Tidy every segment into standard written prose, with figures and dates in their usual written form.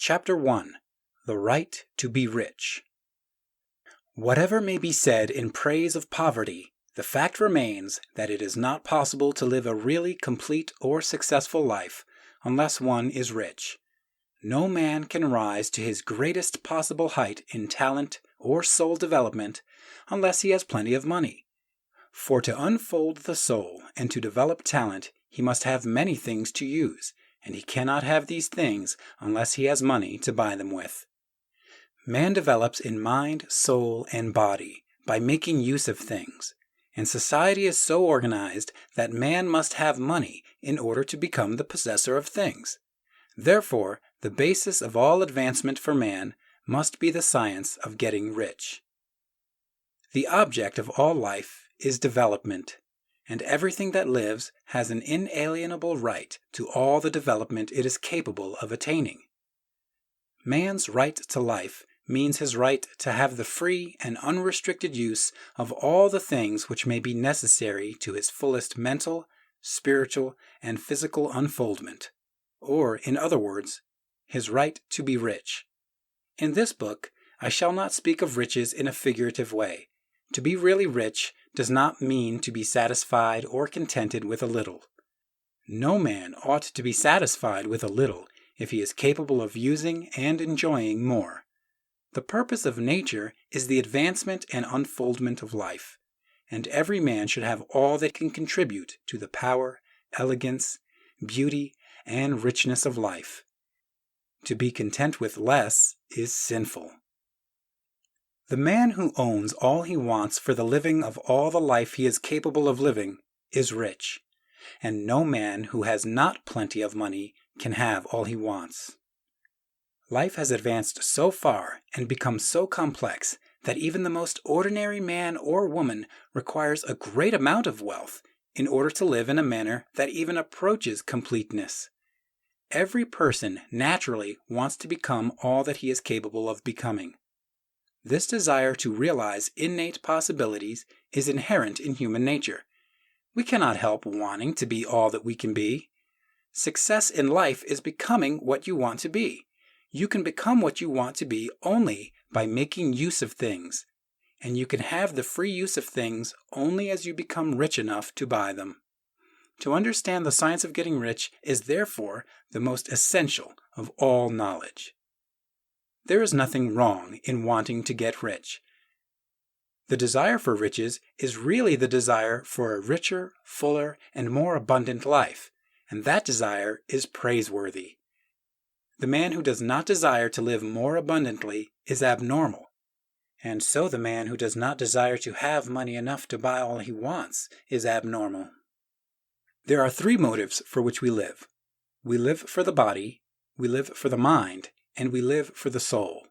Chapter 1. The Right to be Rich. Whatever may be said in praise of poverty, the fact remains that it is not possible to live a really complete or successful life unless one is rich. No man can rise to his greatest possible height in talent or soul development unless he has plenty of money. For to unfold the soul and to develop talent, he must have many things to use, and he cannot have these things unless he has money to buy them with. Man develops in mind, soul, and body by making use of things, and society is so organized that man must have money in order to become the possessor of things. Therefore, the basis of all advancement for man must be the science of getting rich. The object of all life is development, and everything that lives has an inalienable right to all the development it is capable of attaining. Man's right to life means his right to have the free and unrestricted use of all the things which may be necessary to his fullest mental, spiritual, and physical unfoldment, or, in other words, his right to be rich. In this book, I shall not speak of riches in a figurative way. To be really rich does not mean to be satisfied or contented with a little. No man ought to be satisfied with a little if he is capable of using and enjoying more. The purpose of nature is the advancement and unfoldment of life, and every man should have all that can contribute to the power, elegance, beauty, and richness of life. To be content with less is sinful. The man who owns all he wants for the living of all the life he is capable of living is rich, and no man who has not plenty of money can have all he wants. Life has advanced so far and become so complex that even the most ordinary man or woman requires a great amount of wealth in order to live in a manner that even approaches completeness. Every person naturally wants to become all that he is capable of becoming. This desire to realize innate possibilities is inherent in human nature. We cannot help wanting to be all that we can be. Success in life is becoming what you want to be. You can become what you want to be only by making use of things, and you can have the free use of things only as you become rich enough to buy them. To understand the science of getting rich is therefore the most essential of all knowledge. There is nothing wrong in wanting to get rich. The desire for riches is really the desire for a richer, fuller, and more abundant life, and that desire is praiseworthy. The man who does not desire to live more abundantly is abnormal, and so the man who does not desire to have money enough to buy all he wants is abnormal. There are three motives for which we live. We live for the body, we live for the mind, and we live for the soul.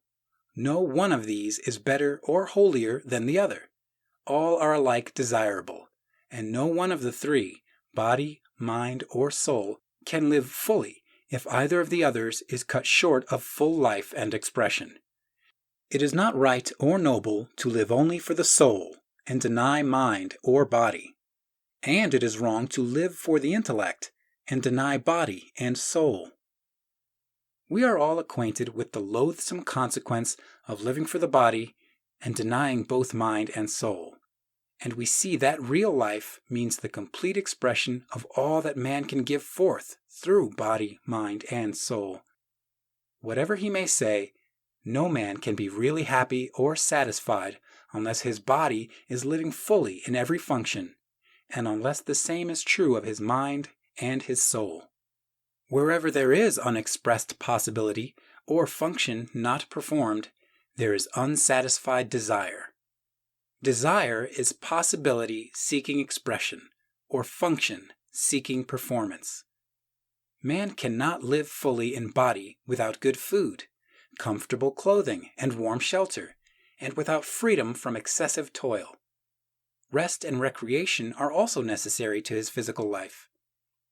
No one of these is better or holier than the other. All are alike desirable, and no one of the three, body, mind, or soul, can live fully if either of the others is cut short of full life and expression. It is not right or noble to live only for the soul and deny mind or body. And it is wrong to live for the intellect and deny body and soul. We are all acquainted with the loathsome consequence of living for the body and denying both mind and soul. And we see that real life means the complete expression of all that man can give forth through body, mind, and soul. Whatever he may say, no man can be really happy or satisfied unless his body is living fully in every function, and unless the same is true of his mind and his soul. Wherever there is unexpressed possibility or function not performed, there is unsatisfied desire. Desire is possibility seeking expression, or function seeking performance. Man cannot live fully in body without good food, comfortable clothing, and warm shelter, and without freedom from excessive toil. Rest and recreation are also necessary to his physical life.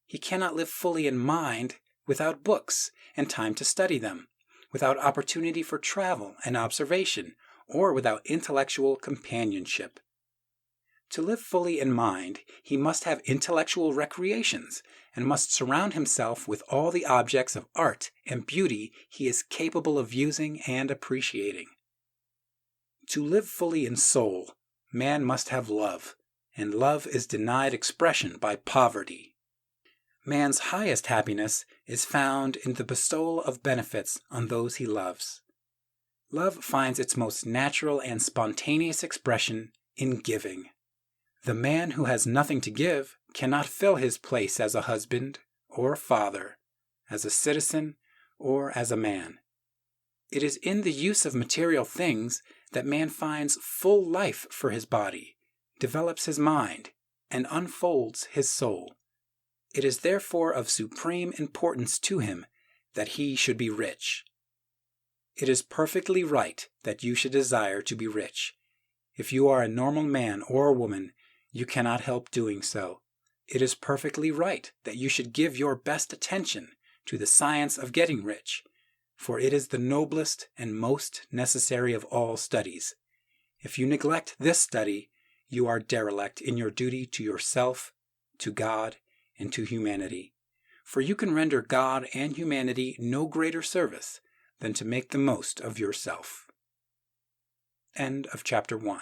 He cannot live fully in mind without books and time to study them, without opportunity for travel and observation, or without intellectual companionship. To live fully in mind, he must have intellectual recreations and must surround himself with all the objects of art and beauty he is capable of using and appreciating. To live fully in soul, man must have love, and love is denied expression by poverty. Man's highest happiness is found in the bestowal of benefits on those he loves. Love finds its most natural and spontaneous expression in giving. The man who has nothing to give cannot fill his place as a husband or father, as a citizen or as a man. It is in the use of material things that man finds full life for his body, develops his mind, and unfolds his soul. It is therefore of supreme importance to him that he should be rich. It is perfectly right that you should desire to be rich. If you are a normal man or woman, you cannot help doing so. It is perfectly right that you should give your best attention to the science of getting rich, for it is the noblest and most necessary of all studies. If you neglect this study, you are derelict in your duty to yourself, to God, and to humanity. For you can render God and humanity no greater service than to make the most of yourself. End of chapter 1.